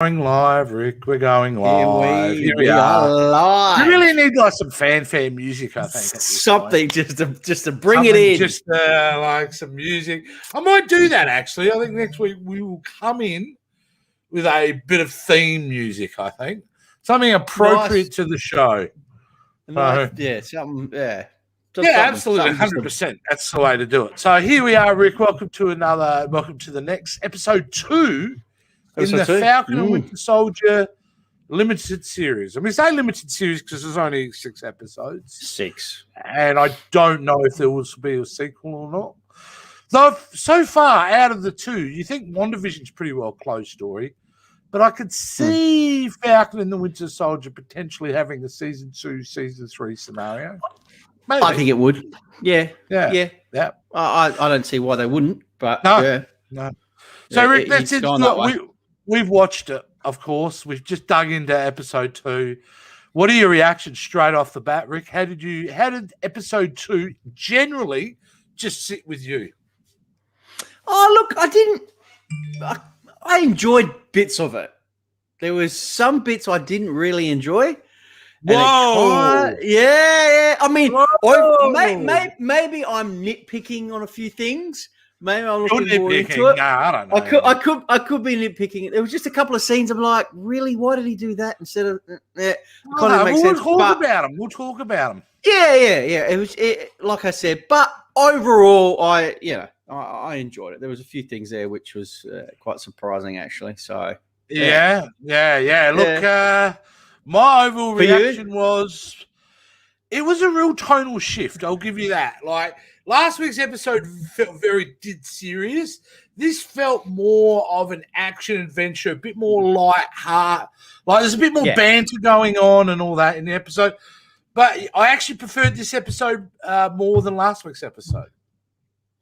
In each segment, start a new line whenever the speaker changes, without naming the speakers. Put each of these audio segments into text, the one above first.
Going live, Rick. We're going live. Here we
are live.
We really need like some fanfare music, I think.
Something just to bring it in.
Just like some music. I might do that actually. I think next week we will come in with a bit of theme music, I think. Something appropriate to the show.
Something.
Absolutely, 100%. That's the way to do it. So here we are, Rick. Welcome to the next episode 2 in the Falcon and Winter Soldier limited series. I mean, say limited series because there's only 6 episodes.
6.
And I don't know if there will be a sequel or not. Though, so far, out of the 2, you think WandaVision's pretty well closed story. But I could see Falcon and the Winter Soldier potentially having a season 2, season 3 scenario. Maybe.
I think it would. Yeah.
I
don't see why they wouldn't. But
no. So Rick, that's it. Look, we've watched it, of course. We've just dug into episode 2. What are your reactions straight off the bat, Rick? How did episode 2 generally just sit with you?
Oh, look, I enjoyed bits of it. There was some bits I didn't really enjoy.
Whoa!
Yeah. I mean, maybe I'm nitpicking on a few things. Maybe I'm looking more into it.
No, I don't know.
I could be nitpicking. There was just a couple of scenes. I'm like, really? Why did he do that instead of? We'll
talk about them.
Yeah. It was like I said, but overall, I enjoyed it. There was a few things there which was quite surprising, actually. So
yeah. Look, my overall reaction was it was a real tonal shift. I'll give you that. Like last week's episode felt very dead serious. This felt more of an action adventure, a bit more light-heart. Like there's a bit more banter going on and all that in the episode. But I actually preferred this episode more than last week's episode.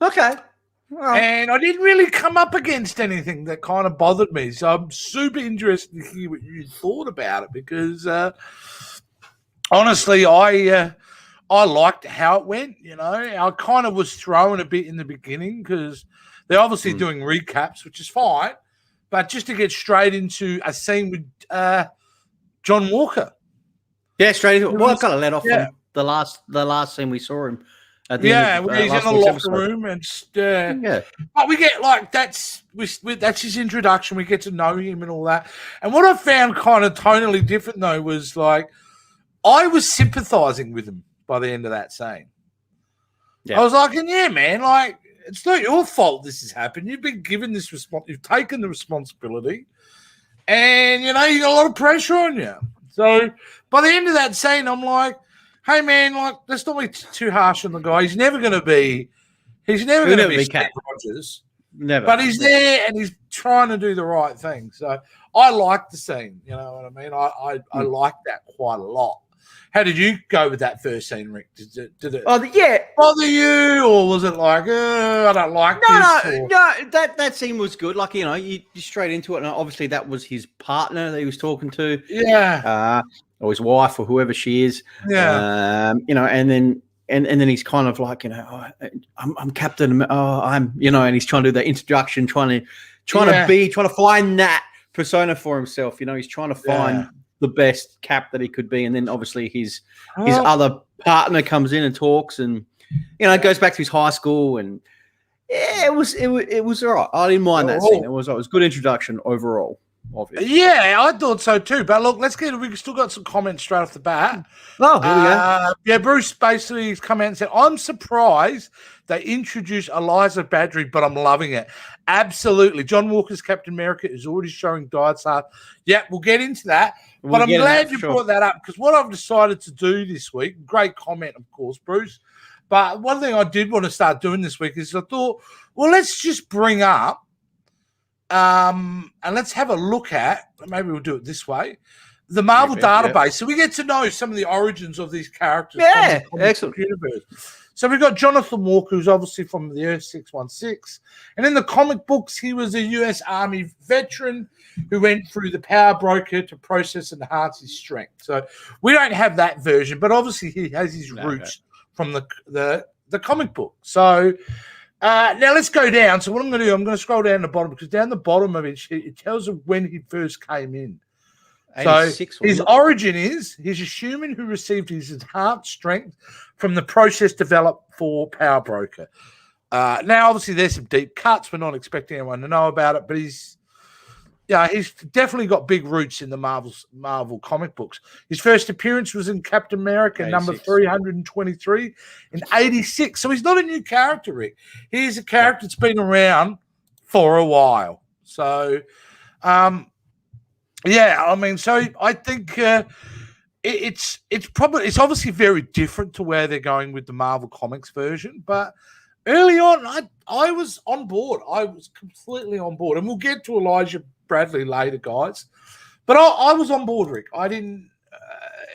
Okay.
Well, and I didn't really come up against anything that kind of bothered me. So I'm super interested to hear what you thought about it because honestly, I liked how it went. You know, I kind of was thrown a bit in the beginning because they're obviously doing recaps, which is fine. But just to get straight into a scene with John Walker.
Yeah, straight into it. Well, I kind of let off from the last scene we saw him.
Where he's in the locker room and but we get like that's his introduction. We get to know him and all that. And what I found kind of tonally different though was like I was sympathizing with him by the end of that scene. Yeah. I was like, yeah, man, like it's not your fault this has happened. You've been given this you've taken the responsibility, and you got a lot of pressure on you. So by the end of that scene, I'm like, hey man, like let's not be too harsh on the guy. He's never going to be Steve Rogers.
Never.
But he's there and he's trying to do the right thing. So I like the scene. You know what I mean? I like that quite a lot. How did you go with that first scene, Rick? Did it bother you, or was it like, I don't like this?
No, that scene was good. Like, you straight into it, and obviously that was his partner that he was talking to.
Yeah.
Or his wife, or whoever she is.
Yeah.
And then he's kind of like, I'm Captain. I'm, and he's trying to do that introduction, trying to find that persona for himself. He's trying to find the best Cap that he could be, and then obviously his other partner comes in and talks, and it goes back to his high school, and it was all right. I didn't mind that scene. It was a good introduction overall. Obviously.
Yeah, I thought so too. But look, we've still got some comments straight off the bat.
Oh, here we go.
Yeah, Bruce basically has come out and said, I'm surprised they introduced Eliza Badry, but I'm loving it. Absolutely. John Walker's Captain America is already showing died hard. Yeah, we'll get into that. But I'm glad you brought that up because what I've decided to do this week, great comment, of course, Bruce. But one thing I did want to start doing this week is I thought, well, let's just bring up and let's have a look at, maybe we'll do it this way, the Marvel database. Yeah. So we get to know some of the origins of these characters.
Yeah, excellent.
Universe. So we've got Jonathan Walker, who's obviously from the Earth 616. And in the comic books, he was a U.S. Army veteran who went through the power broker to process and enhance his strength. So we don't have that version, but obviously he has his roots from the comic book. So Now let's go down. So what I'm going to do, I'm going to scroll down the bottom because down the bottom of it tells us when he first came in. So his origin is he's a human who received his enhanced strength from the process developed for Power Broker. Now, obviously, there's some deep cuts. We're not expecting anyone to know about it, but he's definitely got big roots in the Marvel comic books. His first appearance was in Captain America 86. Number 323 in 86. So he's not a new character, Rick. He's a character that's been around for a while. So, so I think it's obviously very different to where they're going with the Marvel Comics version, but early on, I was on board. I was completely on board, and we'll get to Elijah Bradley later, guys. But I was on board, Rick. I didn't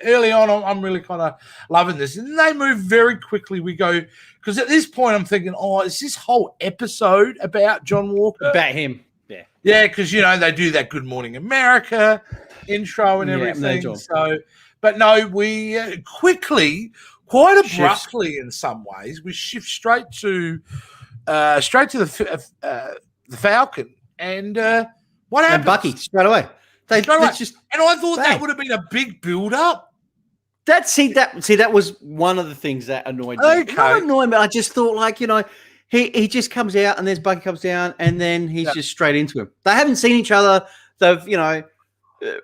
early on. I'm really kind of loving this, and they move very quickly. We go because at this point I'm thinking, is this whole episode about John Walker?
About him?
Yeah, because they do that Good Morning America intro and everything. So, but no, we quickly, quite abruptly in some ways, we shift straight to the Falcon and what happened?
And Bucky straight away.
And I thought that would have been a big build up.
That was one of the things that annoyed me.
Okay.
Not annoying, but I just thought he just comes out and there's Bucky comes down and then he's just straight into him. They haven't seen each other. They've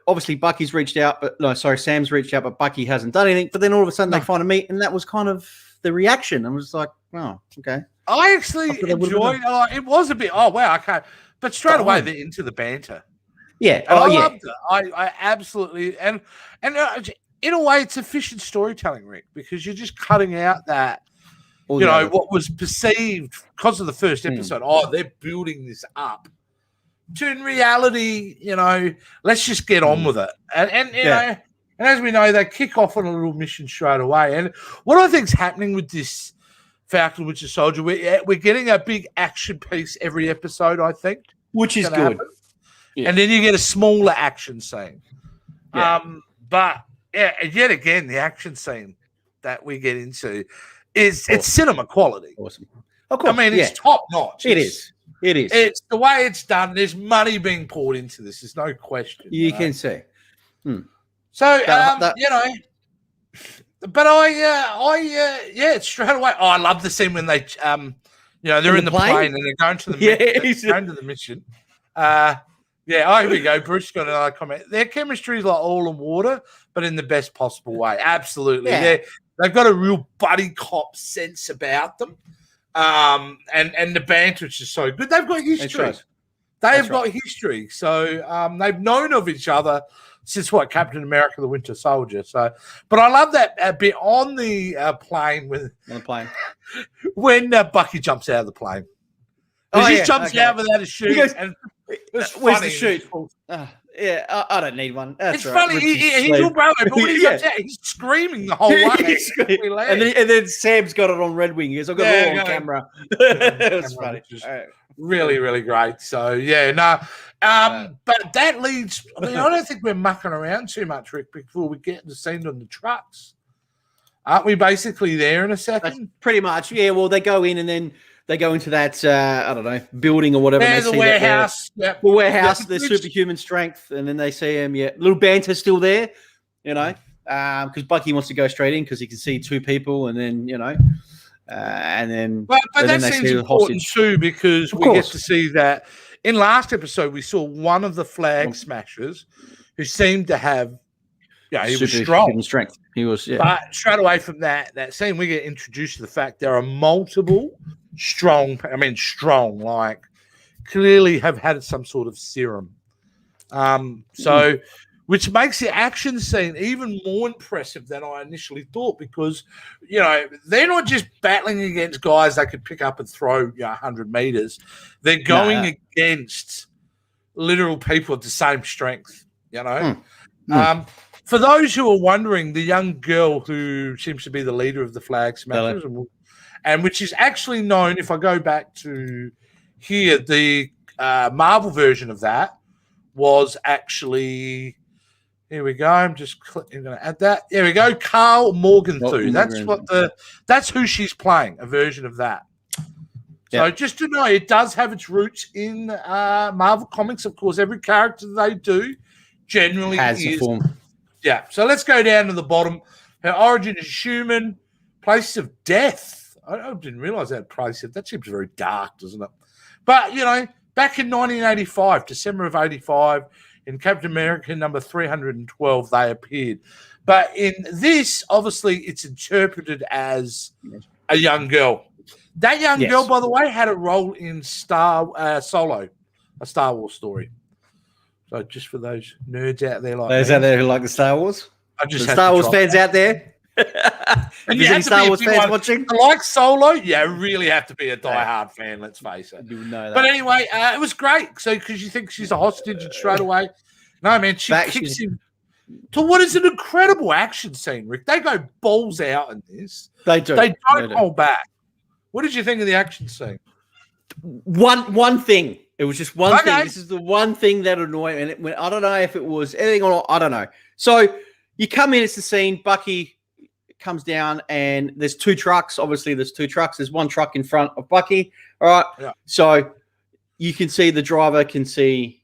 obviously Bucky's reached out, Sam's reached out, but Bucky hasn't done anything. But then all of a sudden they find a meet, and that was kind of the reaction. I was like, oh, okay.
I actually enjoyed it. Was a bit, okay. But straight away they're into the banter.
Yeah.
And I loved it. I absolutely and in a way it's efficient storytelling, Rick, because you're just cutting out that what was perceived because of the first episode. They're building this up. To in reality, let's just get on with it. And as we know, they kick off on a little mission straight away. And what I think's happening with this Falcon Winter Soldier, we're getting a big action piece every episode, I think.
Which is good.
Yeah. And then you get a smaller action scene.
Yeah.
But yet again, the action scene that we get into it's cinema quality.
Awesome. Of course.
It's top notch.
It is.
It's the way it's done. There's money being poured into this. There's no question.
You can see.
So, but straight away. I love the scene when they, they're in the plane and they're going to the mission. Here we go. Bruce got another comment. Their chemistry is like oil and water, but in the best possible way. Absolutely. Yeah. They've got a real buddy cop sense about them. And the banter is just so good. They've got history. They've got history. So they've known of each other since Captain America, the Winter Soldier. So, but I love that bit on the plane when Bucky jumps out of the plane. He jumps out without a chute.
Goes,
and
where's the chute? I don't need one. That's
it's funny. He's all broken, but when he jumps out, he's screaming the whole way.
And then Sam's got it on Red Wing. He goes, I've got it all on camera. It was funny.
Really, really great. So, but that leads, I don't think we're mucking around too much, Rick, before we get the scene on the trucks. Aren't we basically there in a second?
That's pretty much. Yeah, well, they go in and then they go into that, building or whatever.
Yeah, the warehouse.
The warehouse, their superhuman strength. And then they see him, little banter still there, because Bucky wants to go straight in because he can see two people and then, and then.
But that seems important too because we get to see that. In last episode, we saw one of the flag smashers who seemed to have, he was strong.
Strength. He was,
But straight away from that scene, we get introduced to the fact there are multiple strong, like clearly have had some sort of serum. Which makes the action scene even more impressive than I initially thought because, they're not just battling against guys they could pick up and throw 100 meters. They're going against literal people of the same strength, For those who are wondering, the young girl who seems to be the leader of the Flag Smashers, and which is actually known, if I go back to here, the Marvel version of that was actually... Here we go. I'm going to add that. There we go. Carl Morgenthau. That's who she's playing. A version of that. So just to know, it does have its roots in Marvel Comics. Of course, every character they do generally
has a form.
Yeah. So let's go down to the bottom. Her origin is human. Place of death. I didn't realize that place. That seems very dark, doesn't it? But, back in 1985, December of 85, in Captain America number 312, they appeared. But in this, obviously, it's interpreted as a young girl. That young girl, by the way, had a role in Solo, a Star Wars story. So just for those nerds out there
those out there who like the Star Wars?
The
Star Wars fans out there?
And you have Star Wars fans watching? Like Solo, you really have to be a diehard fan, let's face it.
You know that.
But anyway, it was great. So because you think she's a hostage and straight away. No, man, she kicks him to what is an incredible action scene, Rick. They go balls out in this.
They do.
They don't hold back. What did you think of the action scene?
One thing. It was just one thing. This is the one thing that annoyed me. And I don't know if it was anything or not. I don't know. So you come in, it's the scene. Bucky comes down and there's two trucks. Obviously, there's two trucks. There's one truck in front of Bucky. All right. Yeah. So you can see the driver can see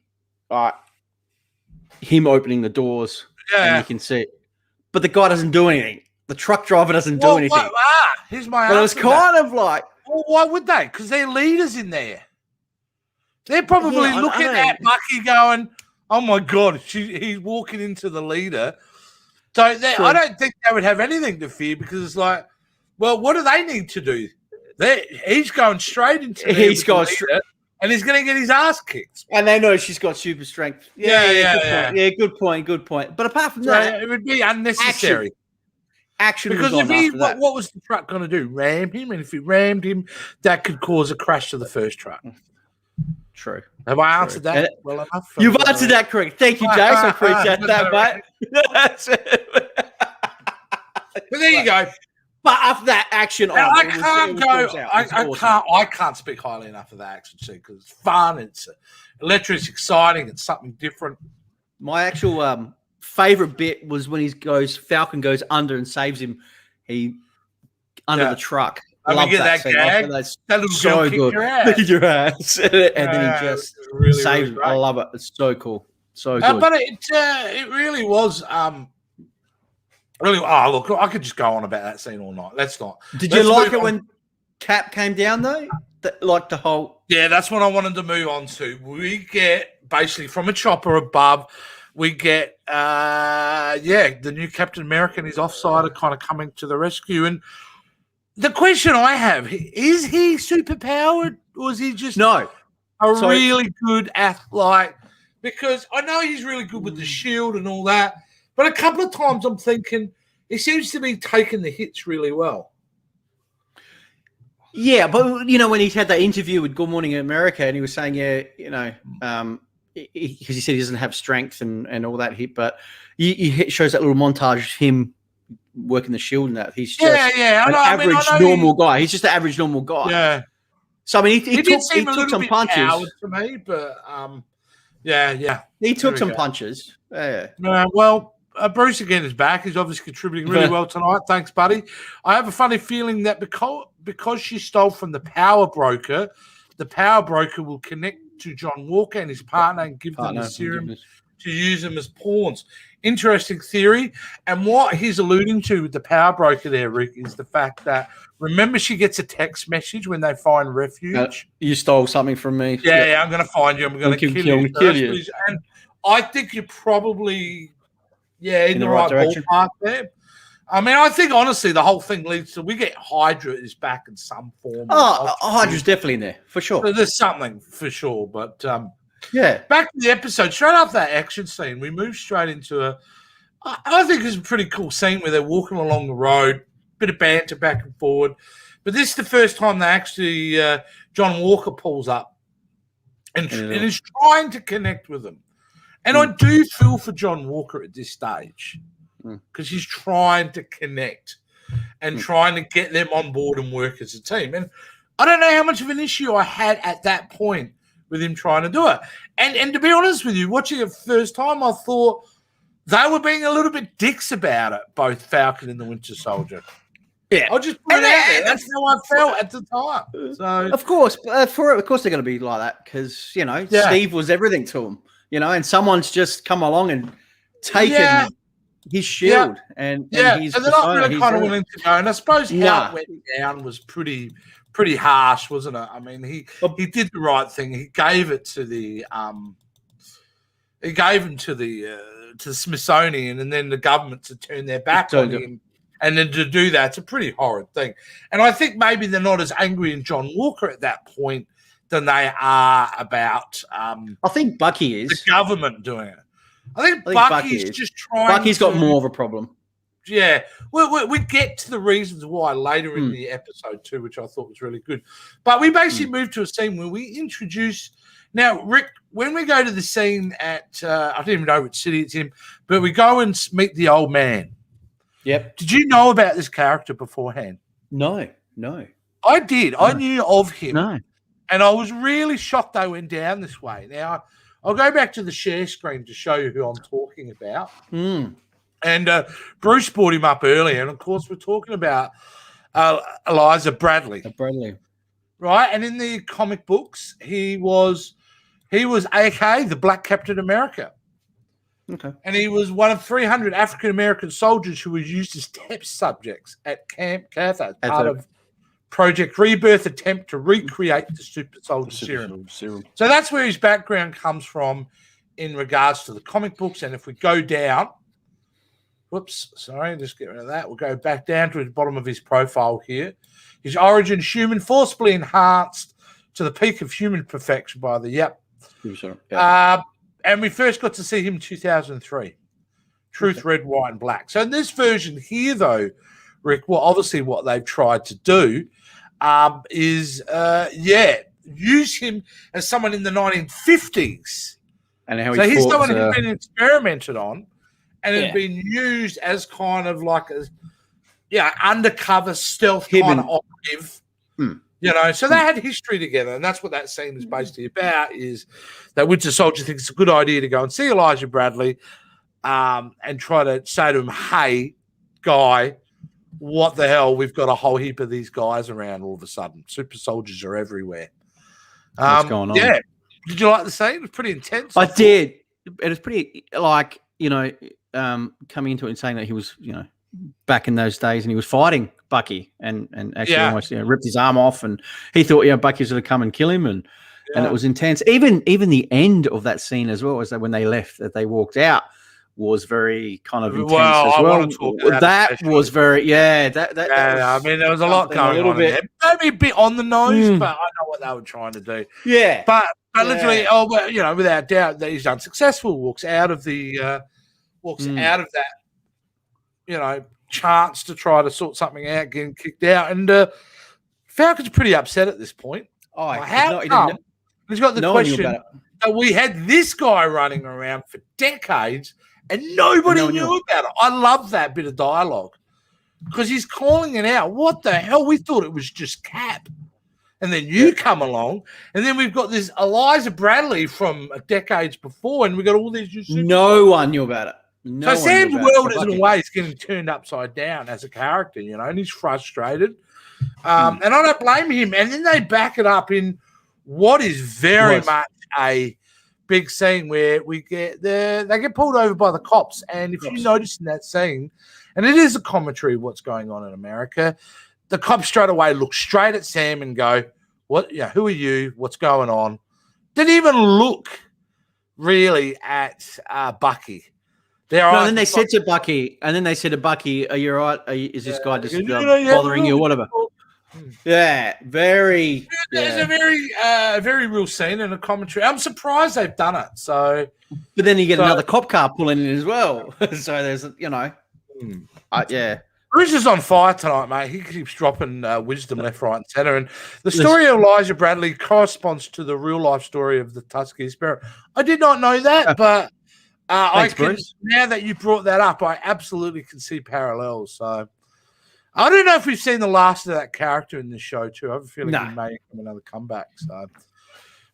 him opening the doors. Yeah. And you can see it. But the guy doesn't do anything. The truck driver doesn't do anything.
Here's my answer.
But it was kind of like...
Well, why would they? Because they're leaders in there. They're probably looking at Bucky going, oh, my God, he's walking into the leader. So I don't think they would have anything to fear because it's like, well, what do they need to do? He's going straight into the and he's going to get his ass kicked.
And they know she's got super strength. Yeah. Good point. But apart from that,
it would be unnecessary.
Action
because what was the truck going to do? Ram him? And if it rammed him, that could cause a crash to the first truck.
True.
Have I answered that well enough?
You've answered that correct. Thank you, Jace. I appreciate that, mate. That's it.
But there you go.
But after that action,
I can't speak highly enough of that action scene because it's fun, it's electric, it's exciting, it's something different.
My actual favorite bit was when Falcon goes under and saves him. Under the truck.
I love that gag.
That's
that little
so good.
Kick
your ass. And then he just really, saves it. I love it. It's so cool. So good.
But it really was really. Oh, look, I could just go on about that scene all night. Let's not.
Did you like it when Cap came down though? Like the whole.
Yeah, that's what I wanted to move on to. We get basically from a chopper above. We get the new Captain America and his offsider kind of coming to the rescue. And the question I have, is he superpowered or is he just really good athlete? Because I know he's really good with the shield and all that, but a couple of times I'm thinking he seems to be taking the hits really well.
Yeah, but when he had that interview with Good Morning America and he was saying, because he said he doesn't have strength and all that hit, but he shows that little montage of him working the shield and that. He's just average normal guy. He's just an average normal guy.
Yeah.
So, I mean, he took some punches.
To me, but
He took some punches. Yeah.
Well, Bruce again is back. He's obviously contributing really well tonight. Thanks, buddy. I have a funny feeling that because she stole from the power broker will connect to John Walker and his partner and give them the serum to use them as pawns. Interesting theory. And what he's alluding to with the power broker there, Rick, is the fact that, remember, she gets a text message when they find refuge.
You stole something from me.
Yeah, I'm going to find you. I'm going to kill you. And I think you're probably, in the right ballpark there. I mean, I think, honestly, the whole thing leads to we get Hydra is back in some form.
Oh, Hydra's definitely in there, for sure.
So there's something, for sure. But, back to the episode. Straight after that action scene, we move straight into I think it's a pretty cool scene where they're walking along the road, bit of banter back and forward. But this is the first time they actually, John Walker pulls up and is trying to connect with them. And I do feel for John Walker at this stage. Because he's trying to connect and trying to get them on board and work as a team. And I don't know how much of an issue I had at that point with him trying to do it. And to be honest with you, watching it first time, I thought they were being a little bit dicks about it, both Falcon and the Winter Soldier.
Yeah,
I'll just put it out there. That's how I felt at the time. So
of course, of course they're going to be like that because Steve was everything to him, and someone's just come along and taken his shield and his
so they're not
persona.
really kind of willing to go. And I suppose how it went down was pretty harsh, wasn't it? I mean, he did the right thing. He gave it to the to the Smithsonian, and then the government to turn their back on him. And then to do that, it's a pretty horrid thing. And I think maybe they're not as angry in John Walker at that point than they are about
I think Bucky is.
The government doing it. I think Bucky's just trying
Bucky's got more of a problem.
Yeah. We get to the reasons why later in the episode too, which I thought was really good. But we basically moved to a scene where we introduce... Now, Rick, when we go to the scene at... I don't even know which city it's in, but we go and meet the old man.
Yep.
Did you know about this character beforehand?
No.
I did. No. I knew of him.
No.
And I was really shocked they went down this way. Now, I'll go back to the share screen to show you who I'm talking about. And Bruce brought him up earlier. And, of course, we're talking about Eliza Bradley. Right? And in the comic books, he was a.k.a. the Black Captain America.
Okay.
And he was one of 300 African-American soldiers who was used as test subjects at Camp Cather, part of Project Rebirth attempt to recreate the super soldier serum. So that's where his background comes from in regards to the comic books. And if we go down, just get rid of that. We'll go back down to the bottom of his profile here. His origin, human, forcibly enhanced to the peak of human perfection by the, and we first got to see him in 2003. Truth, Red, White, and Black. So in this version here, though, Rick, well, obviously what they've tried to do is, use him as someone in the 1950s.
And how
he's someone who's been experimented on and has been used as kind of like a undercover stealth kind of operative. So they had history together, and that's what that scene is basically about, is that Winter Soldier thinks it's a good idea to go and see Elijah Bradley and try to say to him, hey, guy, what the hell? We've got a whole heap of these guys around all of a sudden. Super soldiers are everywhere.
What's going on?
Yeah. Did you like the scene? It was pretty intense.
I did. It was pretty, coming into it and saying that he was, back in those days and he was fighting Bucky and actually almost ripped his arm off, and he thought Bucky was going to come and kill him, and it was intense. Even the end of that scene as well, was that when they left, that they walked out, was very kind of intense as well.
Want to talk about
that was very
I mean, there was a lot going on there. Maybe a bit on the nose, but I know what they were trying to do.
Yeah,
but literally, without doubt, that he's unsuccessful. Walks out of that. Chance to try to sort something out, getting kicked out, and Falcon's pretty upset at this point. He's got the question that we had this guy running around for decades and nobody knew about it. I love that bit of dialogue because he's calling it out. What the hell? We thought it was just Cap. And then you come along, and then we've got this Eliza Bradley from decades before, and we've got all these...
No one knew about it.
So Sam's world is in a way is getting turned upside down as a character, and he's frustrated. And I don't blame him. And then they back it up in what is very much a big scene where they get pulled over by the cops. And if you notice in that scene, and it is a commentary of what's going on in America, the cops straight away look straight at Sam and go, "What? Yeah, who are you? What's going on?" Didn't even look really at Bucky.
Then they said to Bucky, "Are you all right? Is this guy just bothering you or whatever?" Yeah, very.
There's a very real scene and a commentary. I'm surprised they've done it. So,
but then you get another cop car pulling in as well. So there's,
Bruce is on fire tonight, mate. He keeps dropping wisdom left, right, and center. And the story of Elijah Bradley corresponds to the real life story of the Tuskegee Spirit. I did not know that, but.
Thanks, Bruce.
Now that you brought that up, I absolutely can see parallels. So I don't know if we've seen the last of that character in this show too. I have a feeling he may have another comeback. So,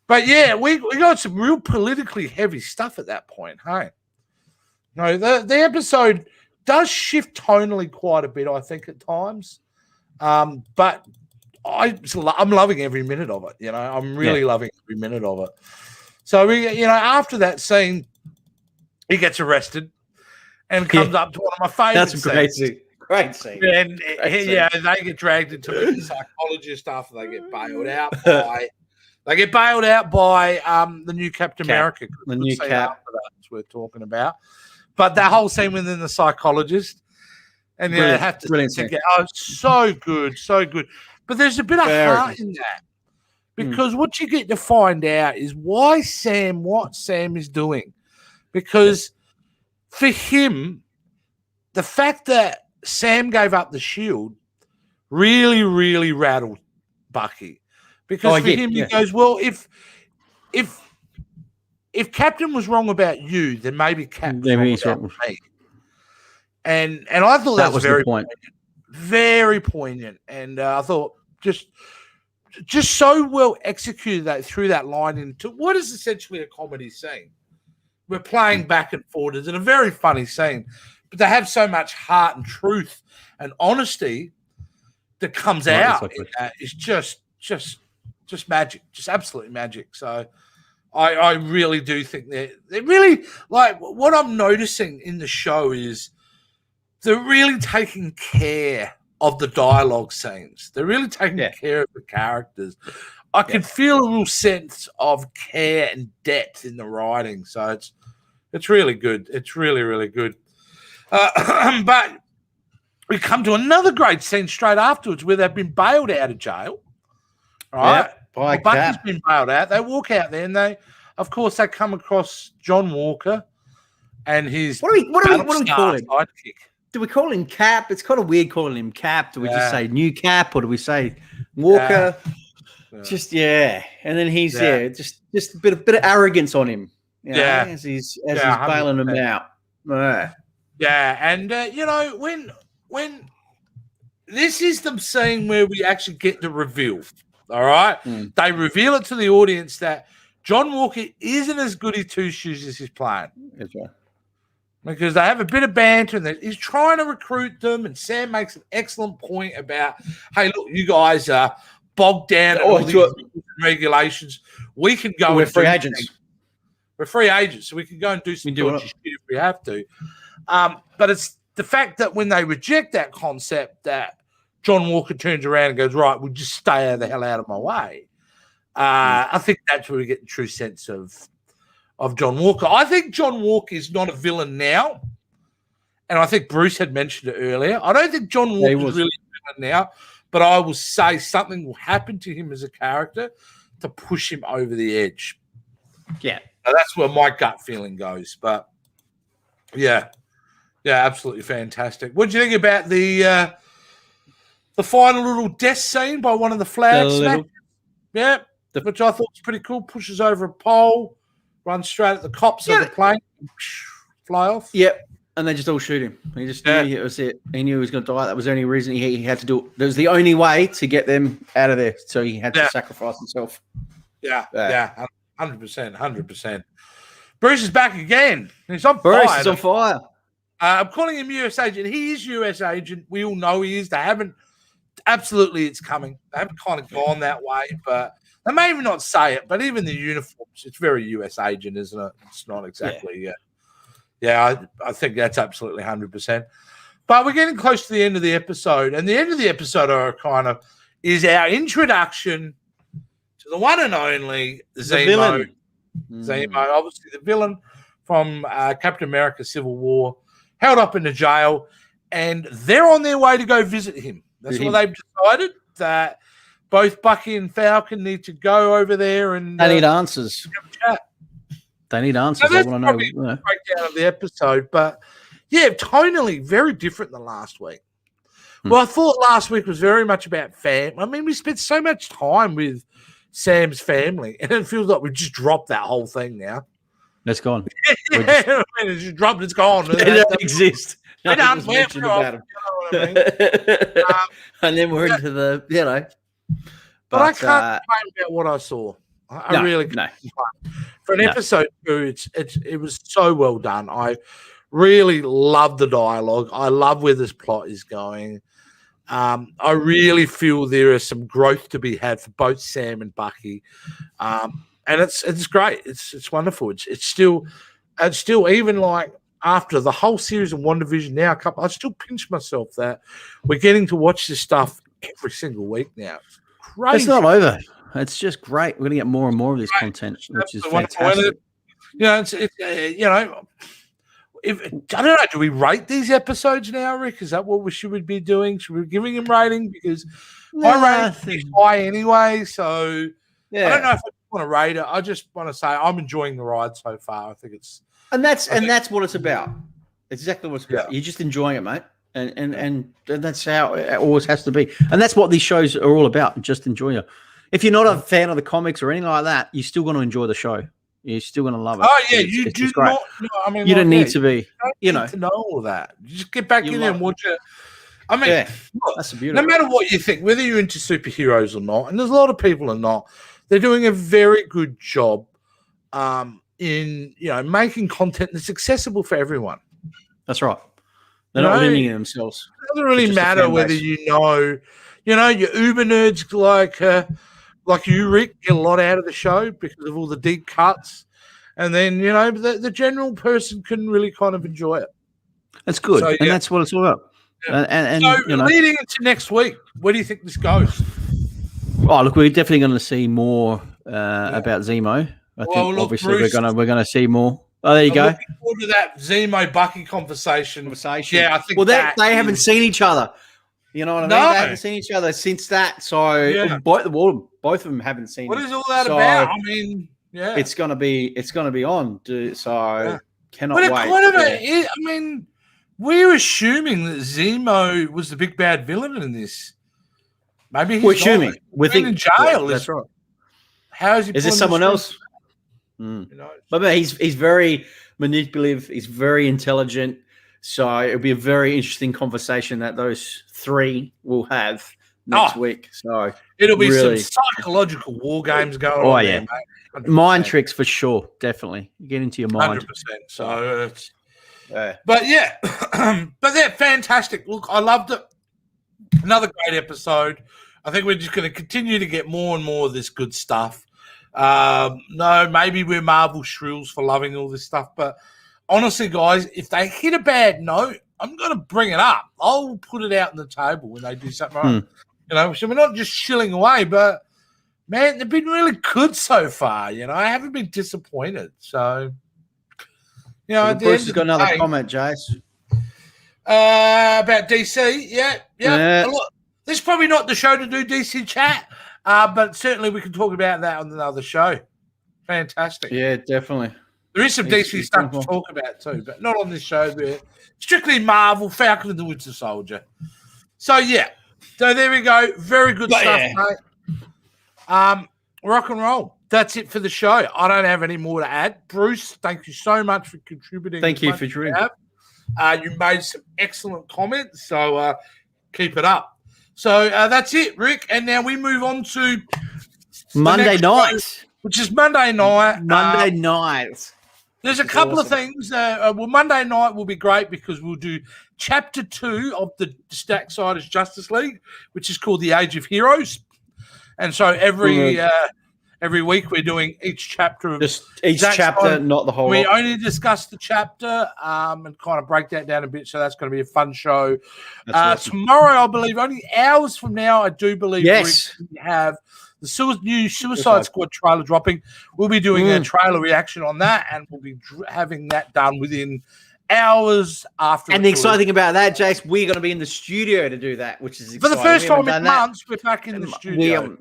but yeah, we got some real politically heavy stuff at that point. Hey, no, the episode does shift tonally quite a bit, I think, at times. But I'm loving every minute of it. You know, I'm really loving every minute of it. So after that scene, he gets arrested and comes up to one of my favorite.
That's a great scene. Great scene.
And they get dragged into the psychologist after they get bailed out by. They get bailed out by the new Captain America.
The new Cap.
That's worth talking about. But that whole scene within the psychologist, and you have to get. Oh, so good, so good. But there's a bit of heart in that, because what you get to find out is what Sam is doing. Because for him, the fact that Sam gave up the shield really, really rattled Bucky. Because for him, he goes, well, if Captain was wrong about you, then maybe Captain was wrong about me. And I thought that was very poignant. Very poignant. And I thought just so well executed that through that line into what is essentially a comedy scene. We're playing back and forward. It's a very funny scene. But they have so much heart and truth and honesty that comes out in that is just magic, just absolutely magic. So I really do think they're really, like, what I'm noticing in the show is they're really taking care of the dialogue scenes. They're really taking care of the characters. I can feel a real sense of care and depth in the writing. So it's really good. It's really, really good. But we come to another great scene straight afterwards where they've been bailed out of jail. Right? Bucky's been bailed out. They walk out there and they come across John Walker and his
what do we call him?
Sidekick.
Do we call him Cap? It's kind of weird calling him Cap. Do we just say New Cap, or do we say Walker? Just and then he's just a bit of arrogance on him. As he's bailing him out.
And when this is the scene where we actually get the reveal. All right, they reveal it to the audience that John Walker isn't as goody two shoes as he's playing.
That's right.
Because they have a bit of banter and he's trying to recruit them, and Sam makes an excellent point about, hey, look, you guys are bogged down in all these regulations. We can go.
We're free agents.
We're free agents, so we can go and do some dodgy shit if we have to. But it's the fact that when they reject that concept, that John Walker turns around and goes, right, we'll just stay the hell out of my way. I think that's where we get the true sense of John Walker. I think John Walker is not a villain now. And I think Bruce had mentioned it earlier. I don't think John Walker is really a villain now, but I will say something will happen to him as a character to push him over the edge.
Yeah.
Now, that's where my gut feeling goes. But, yeah, absolutely fantastic. What do you think about the final little death scene by one of the flag snatchers? Yeah, which I thought was pretty cool. Pushes over a pole, runs straight at the cops of the plane, fly off.
Yep. And they just all shoot him. He just knew it was it. He knew he was going to die. That was the only reason he had to do it. That was the only way to get them out of there. So he had to sacrifice himself.
Yeah. 100%. Bruce is back again. He's on fire.
Bruce is on fire.
I'm calling him US agent. He is US agent. We all know he is. They haven't. Absolutely, it's coming. They haven't kind of gone that way, but they may even not say it. But even the uniforms, it's very US agent, isn't it? It's not exactly. I think that's absolutely 100%. But we're getting close to the end of the episode, and the end of the episode is our introduction to the one and only Zemo. Zemo, obviously the villain from Captain America: Civil War, held up in the jail, and they're on their way to go visit him. That's what they've decided, that both Bucky and Falcon need to go over there and
they need answers. They need answers. I want to know.
Breakdown of the episode, but tonally very different than last week. Well, I thought last week was very much about family. I mean, we spent so much time with Sam's family, and it feels like we've just dropped that whole thing now.
It's gone.
It's just dropped. It's gone.
It doesn't exist. We don't mention about it. You know what I mean? And then we're into the,
But I can't complain about what I saw. I really can't. For an episode 2, it was so well done. I really love the dialogue. I love where this plot is going. I really feel there is some growth to be had for both Sam and Bucky, and it's great. It's wonderful. It's still even like after the whole series of WandaVision now, I still pinch myself that we're getting to watch this stuff every single week now. It's crazy.
It's not over. It's just great. We're going to get more and more of this content, which is fantastic.
It's if I don't know, do we rate these episodes now, Rick? Is that what we should be doing? Should we be giving them rating? Because my rating is high anyway. So I don't know if I want to rate it. I just want to say I'm enjoying the ride so far. I think it's
that's what it's about. It's exactly what it's about. You're just enjoying it, mate. And that's how it always has to be. And that's what these shows are all about. Just enjoy it. If you're not a fan of the comics or anything like that, you're still going to enjoy the show. You're still going to love it.
Oh yeah, you do not. I mean,
you don't need to be. You know,
to know all that. You just get back in there and watch it. I mean, look,
that's beautiful.
No matter what you think, whether you're into superheroes or not, and there's a lot of people are not, they're doing a very good job in making content that's accessible for everyone.
That's right. They're not limiting themselves.
It doesn't really matter whether your Uber nerds like you, Rick, get a lot out of the show because of all the deep cuts. And then, the general person can really kind of enjoy it.
That's good. So, and that's what it's all about.
Yeah. And leading into next week, where do you think this goes?
Oh, look, we're definitely going to see more about Zemo. I think obviously Bruce, we're going to see more. Oh, there you go.
Looking forward to that Zemo Bucky conversation. Yeah, I think
they haven't seen each other. You know what I mean? They haven't seen each other since that. So both of them haven't seen.
What is all that about? I mean,
it's gonna be on. So cannot
wait.
I
mean, we're assuming that Zemo was the big bad villain in this. Maybe
we're assuming. We're thinking
in jail.
That's right.
How is he?
Is this someone else? But he's very manipulative. He's very intelligent. So it'll be a very interesting conversation that those three will have next week. So
it'll be some psychological war games going on.
Oh yeah, there, mind tricks for sure. Definitely get into your mind.
100%. So, but fantastic. Look, I loved it. Another great episode. I think we're just going to continue to get more and more of this good stuff. Maybe we're Marvel shrills for loving all this stuff, but honestly, guys, if they hit a bad note, I'm going to bring it up. I'll put it out on the table when they do something right. So we're not just shilling away, but, man, they've been really good so far. I haven't been disappointed. So,
Bruce has got another comment, Jace.
About DC, yeah. Look, this is probably not the show to do DC chat, but certainly we can talk about that on another show. Fantastic.
Yeah, definitely.
There is some DC stuff to talk about too, but not on this show. We're strictly Marvel, Falcon and the Winter Soldier. So, So there we go. Very good stuff, mate. Rock and roll. That's it for the show. I don't have any more to add. Bruce, thank you so much for contributing.
Thank you for joining.
You made some excellent comments, so keep it up. So that's it, Rick. And now we move on to
Monday night.
Show, which is Monday night.
Monday night.
There's a couple of things. Monday night will be great because we'll do Chapter 2 of the Stacksiders Justice League, which is called The Age of Heroes. And so every week we're doing each chapter of
each chapter, not the whole.
We only discuss the chapter and kind of break that down a bit. So that's going to be a fun show. Awesome. Tomorrow, I believe, only hours from now, I do believe we have the new Suicide Squad trailer dropping. We'll be doing a trailer reaction on that, and we'll be having that done within hours after.
And the exciting thing about that, Jace, we're going to be in the studio to do that, which is exciting.
For the first time in months, we're back in the studio.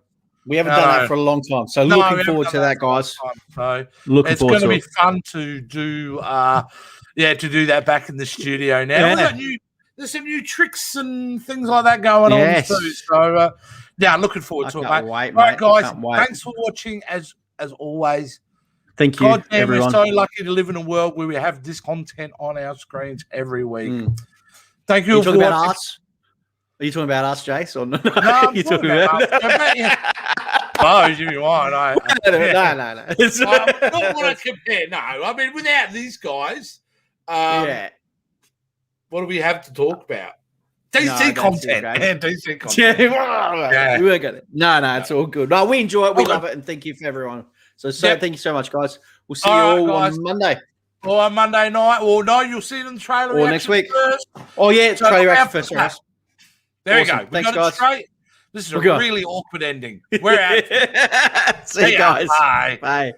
We haven't done that for a long time, so looking forward to that, guys.
So it's going to be fun to do. To do that back in the studio now. There's some new tricks and things like that going on too. So looking forward to it, mate. All right, guys, thanks for watching as always.
Thank you, everyone.
We're so lucky to live in a world where we have this content on our screens every week. Thank you.
Are you talking about us? Are you talking about us, Jace? Or no?
No, you're talking about us. Oh, you want? No.
No.
I don't want to compare. No, I mean, without these guys, what do we have to talk about? DC content. DC content.
Yeah. We're gonna. No, it's all good. No, we enjoy it. We love it, and thank you for everyone. So thank you so much, guys. We'll see you all on Monday.
Or on Monday night. Well, no, you'll see it in the trailer.
Or next week.
First.
Oh yeah, it's trailer reaction first.
There you go.
Thanks, guys.
Straight. This is a really awkward ending. We're out.
See you guys.
Bye.
Bye.